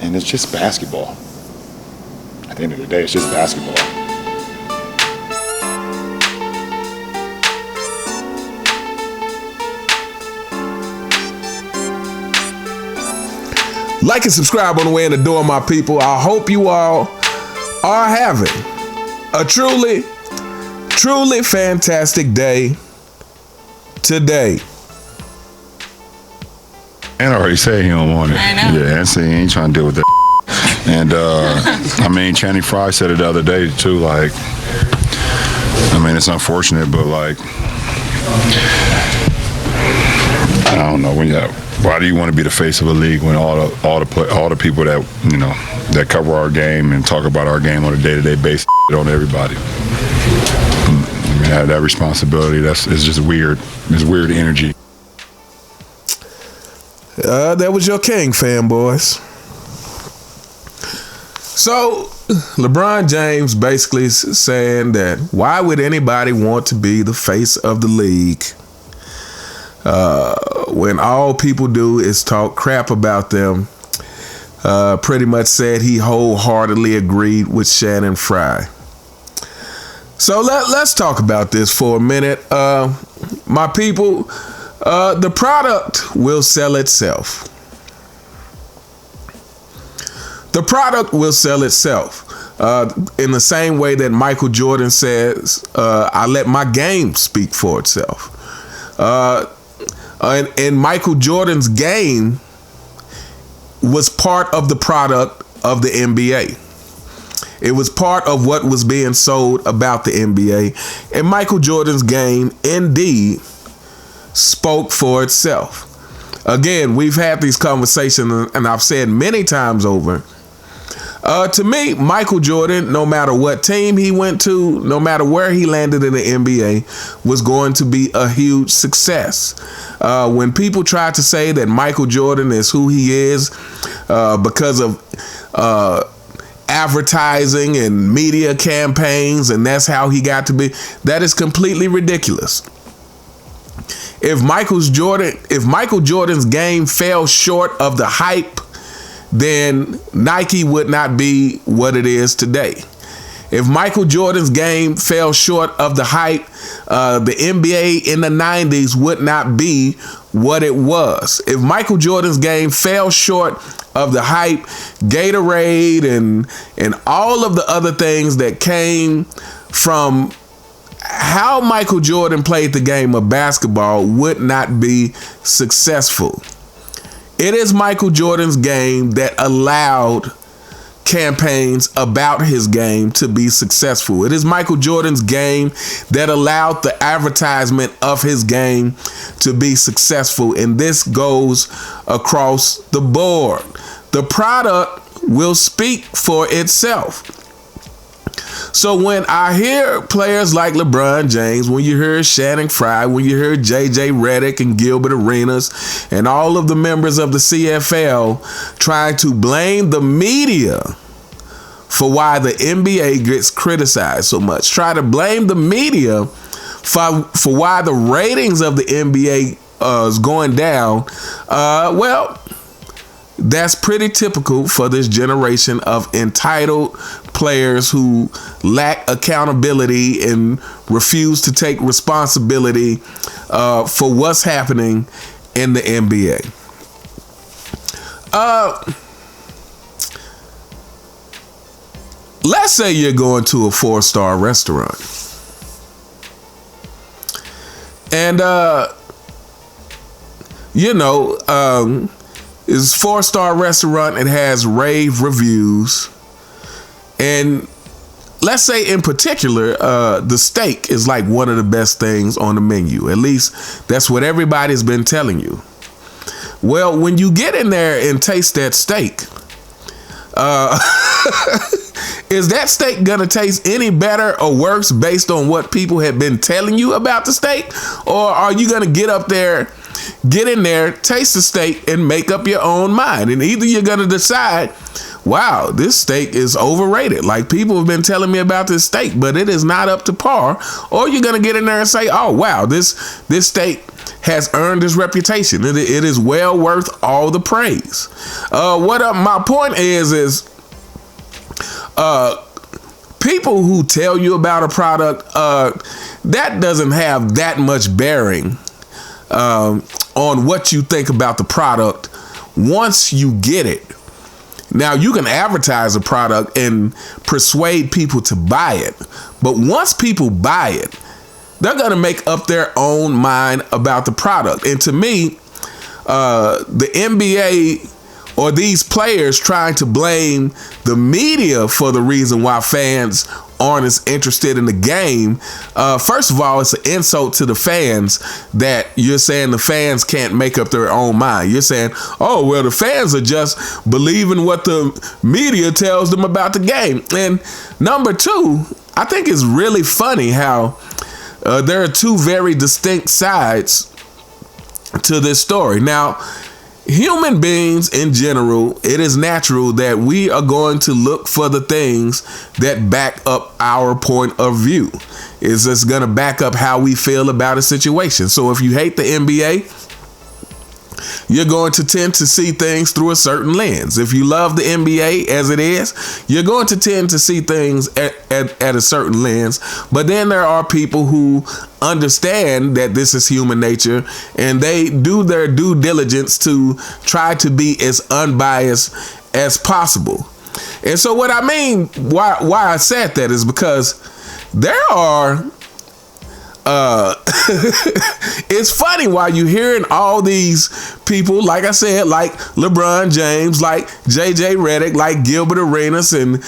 And it's just basketball. At the end of the day, it's just basketball. Like and subscribe on the way in the door, my people. I hope you all are having a truly, truly fantastic day today. And I already said he don't want it. I know. Yeah, and say he ain't trying to deal with that. And I mean, Channing Frye said it the other day too. Like, I mean, it's unfortunate, but like, I don't know. Why do you want to be the face of a league when all the people that that cover our game and talk about our game on a day-to-day basis on everybody? I mean, that responsibility. It's just weird. It's weird energy. That was your king, fanboys. So, LeBron James basically saying that why would anybody want to be the face of the league when all people do is talk crap about them? Pretty much said he wholeheartedly agreed with Channing Frye. So let's talk about this for a minute. My people, the product will sell itself. The product will sell itself. In the same way that Michael Jordan says, I let my game speak for itself. And Michael Jordan's game was part of the product of the NBA. It was part of what was being sold about the NBA. And Michael Jordan's game indeed spoke for itself. Again, we've had these conversations, and I've said many times over, to me, Michael Jordan, no matter what team he went to, no matter where he landed in the NBA, was going to be a huge success. When people try to say that Michael Jordan is who he is because of advertising and media campaigns, and that's how he got to be, that is completely ridiculous. If Michael Jordan's game fell short of the hype, then Nike would not be what it is today. If Michael Jordan's game fell short of the hype, the NBA in the 90s would not be what it was. If Michael Jordan's game fell short of the hype, Gatorade and all of the other things that came from how Michael Jordan played the game of basketball would not be successful. It is Michael Jordan's game that allowed campaigns about his game to be successful. It is Michael Jordan's game that allowed the advertisement of his game to be successful. And this goes across the board. The product will speak for itself. So when I hear players like LeBron James, when you hear Channing Frye, when you hear JJ Redick and Gilbert Arenas and all of the members of the CFL trying to blame the media for why the NBA gets criticized so much, try to blame the media for why the ratings of the NBA is going down, well, that's pretty typical for this generation of entitled players who lack accountability and refuse to take responsibility for what's happening in the NBA. Let's say you're going to a 4-star restaurant. And, it's a 4-star restaurant. It has rave reviews. And let's say in particular, the steak is like one of the best things on the menu. At least that's what everybody's been telling you. Well, when you get in there and taste that steak, is that steak gonna taste any better or worse based on what people have been telling you about the steak? Or are you gonna get in there, taste the steak, and make up your own mind? And either you're gonna decide wow, this steak is overrated. Like, people have been telling me about this steak, but it is not up to par. Or you're going to get in there and say, oh, wow, this steak has earned its reputation. It is well worth all the praise. My point is people who tell you about a product, that doesn't have that much bearing on what you think about the product once you get it. Now, you can advertise a product and persuade people to buy it, but once people buy it, they're going to make up their own mind about the product. And to me, the NBA or these players trying to blame the media for the reason why fans aren't as interested in the game, first of all, it's an insult to the fans that you're saying the fans can't make up their own mind. You're saying, oh, well, the fans are just believing what the media tells them about the game. And number two, I think it's really funny how there are two very distinct sides to this story. Now, human beings in general, it is natural that we are going to look for the things that back up our point of view. It's just going to back up how we feel about a situation. So if you hate the NBA, you're going to tend to see things through a certain lens. If you love the NBA as it is, you're going to tend to see things at a certain lens. But then there are people who understand that this is human nature, and they do their due diligence to try to be as unbiased as possible. And so what I mean, why I said that is because there are it's funny why you hearing all these people, like I said, like LeBron James, like JJ Redick, like Gilbert Arenas, and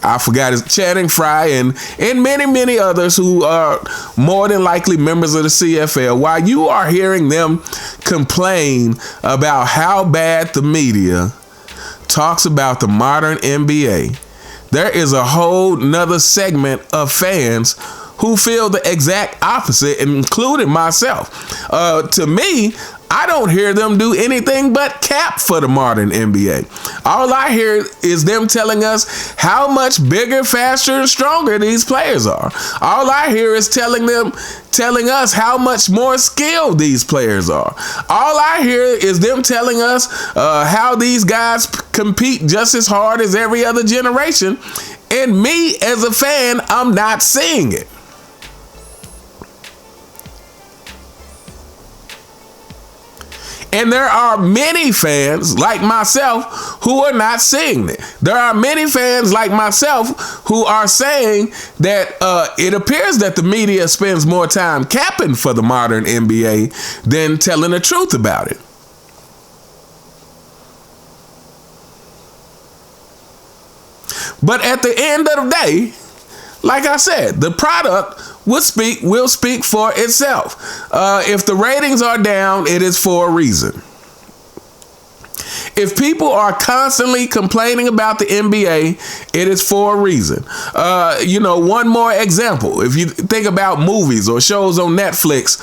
I forgot his Channing Frye, and many others who are more than likely members of the CFL. While you are hearing them complain about how bad the media talks about the modern NBA, there is a whole nother segment of fans who feel the exact opposite, including myself. To me, I don't hear them do anything but cap for the modern NBA. All I hear is them telling us how much bigger, faster, and stronger these players are. All I hear is telling us how much more skilled these players are. All I hear is them telling us how these guys compete just as hard as every other generation. And me, as a fan, I'm not seeing it. And there are many fans like myself who are not seeing it. There are many fans like myself who are saying that it appears that the media spends more time capping for the modern NBA than telling the truth about it. But at the end of the day, like I said, the product will speak for itself. If the ratings are down, it is for a reason. If people are constantly complaining about the NBA, it is for a reason. One more example. If you think about movies or shows on Netflix,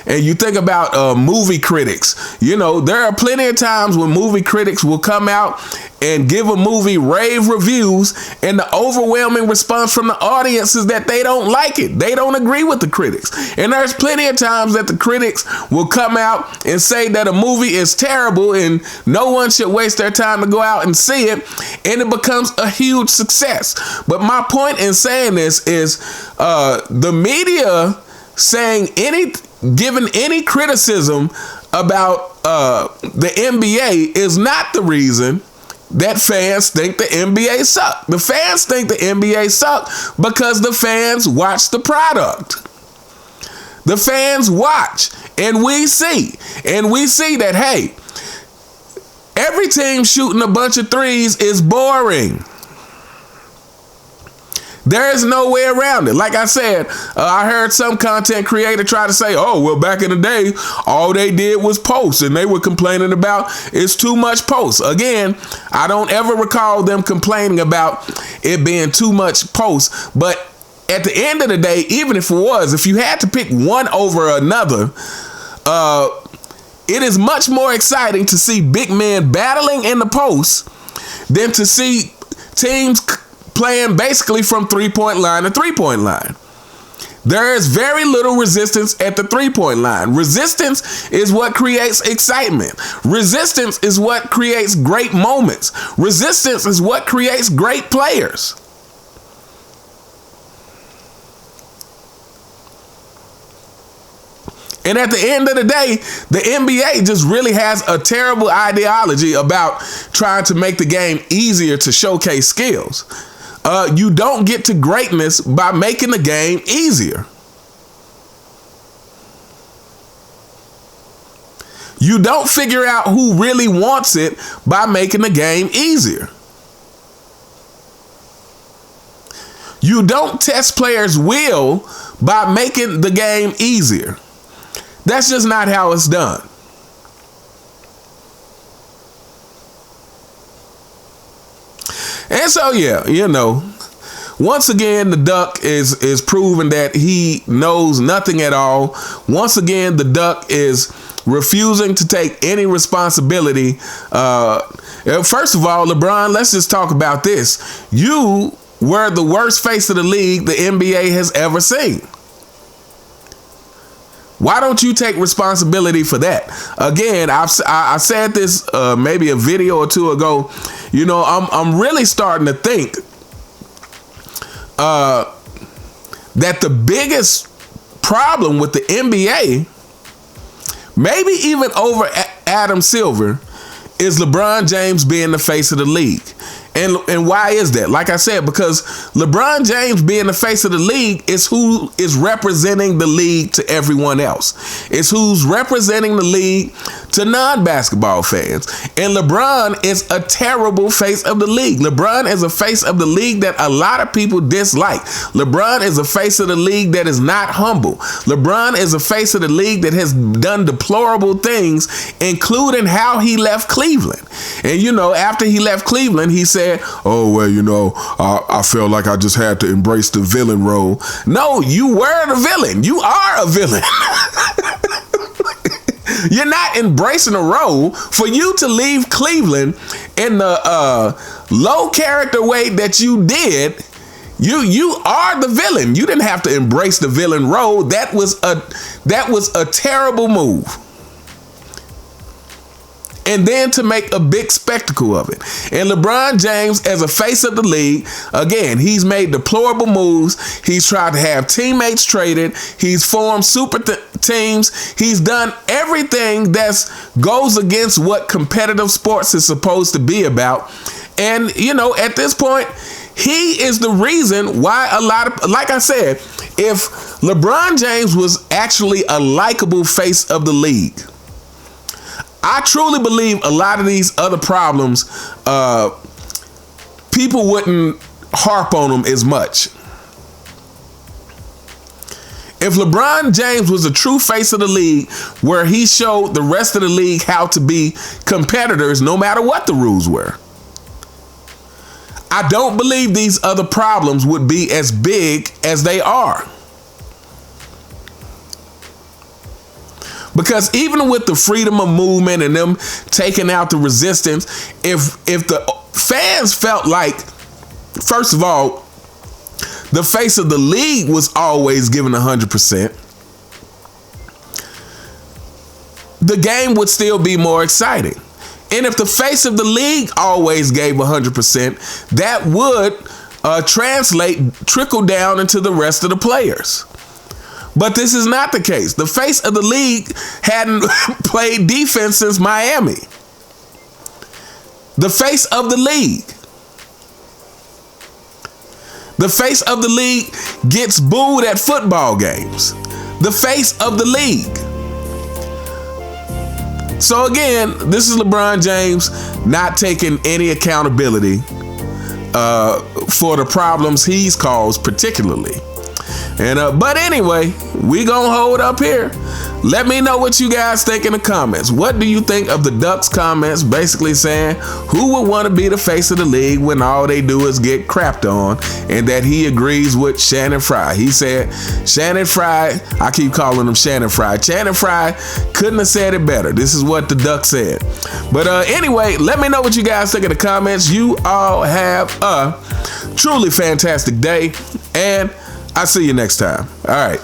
and you think about movie critics, there are plenty of times when movie critics will come out and give a movie rave reviews, and the overwhelming response from the audience is that they don't like it. They don't agree with the critics. And there's plenty of times that the critics will come out and say that a movie is terrible and no one should waste their time to go out and see it, and it becomes a huge success. But my point in saying this is the media giving any criticism about the NBA is not the reason that fans think the NBA suck. The fans think the NBA suck because the fans watch the product. The fans watch, and we see that, hey, every team shooting a bunch of threes is boring. There is no way around it. Like I said, I heard some content creator try to say, oh, well, back in the day, all they did was post, and they were complaining about it's too much post. Again, I don't ever recall them complaining about it being too much post. But at the end of the day, even if it was, if you had to pick one over another, It is much more exciting to see big men battling in the post than to see teams playing basically from three-point line to three-point line. There is very little resistance at the three-point line. Resistance is what creates excitement. Resistance is what creates great moments. Resistance is what creates great players. And at the end of the day, the NBA just really has a terrible ideology about trying to make the game easier to showcase skills. You don't get to greatness by making the game easier. You don't figure out who really wants it by making the game easier. You don't test players' will by making the game easier. That's just not how it's done. And so, yeah, you know, once again, the Duck is proving that he knows nothing at all. Once again, the Duck is refusing to take any responsibility. First of all, LeBron, let's just talk about this. You were the worst face of the league the NBA has ever seen. Why don't you take responsibility for that? Again, I said this maybe a video or two ago. You know, I'm really starting to think that the biggest problem with the NBA, maybe even over Adam Silver, is LeBron James being the face of the league. And why is that? Like I said, because LeBron James being the face of the league is who is representing the league to everyone else. It's who's representing the league to non-basketball fans. And LeBron is a terrible face of the league. LeBron is a face of the league that a lot of people dislike. LeBron is a face of the league that is not humble. LeBron is a face of the league that has done deplorable things, including how he left Cleveland. And, you know, after he left Cleveland, he said, oh, well, you know, I felt like I just had to embrace the villain role. No, you were the villain. You are a villain. You're not embracing a role. For you to leave Cleveland in the low character way that you did, you are the villain. You didn't have to embrace the villain role. That was a terrible move. And then to make a big spectacle of it. And LeBron James, as a face of the league, again, he's made deplorable moves. He's tried to have teammates traded. He's formed super teams. He's done everything that goes against what competitive sports is supposed to be about. And, you know, at this point, he is the reason why a lot of, like I said, if LeBron James was actually a likable face of the league, I truly believe a lot of these other problems, people wouldn't harp on them as much. If LeBron James was a true face of the league, where he showed the rest of the league how to be competitors no matter what the rules were, I don't believe these other problems would be as big as they are. Because even with the freedom of movement and them taking out the resistance, if the fans felt like, first of all, the face of the league was always given 100%, the game would still be more exciting. And if the face of the league always gave 100%, that would trickle down into the rest of the players. But this is not the case. The face of the league hadn't played defense since Miami. The face of the league. The face of the league gets booed at football games. The face of the league. So again, this is LeBron James not taking any accountability for the problems he's caused particularly. And but anyway, we gonna hold up here. Let me know what you guys think in the comments. What do you think of the Ducks' comments basically saying who would want to be the face of the league when all they do is get crapped on, and that he agrees with Channing Frye. He said Channing Frye, I keep calling him Channing Frye. Channing Frye couldn't have said it better. This is what the Ducks said. But anyway, let me know what you guys think in the comments. You all have a truly fantastic day, and I'll see you next time. All right.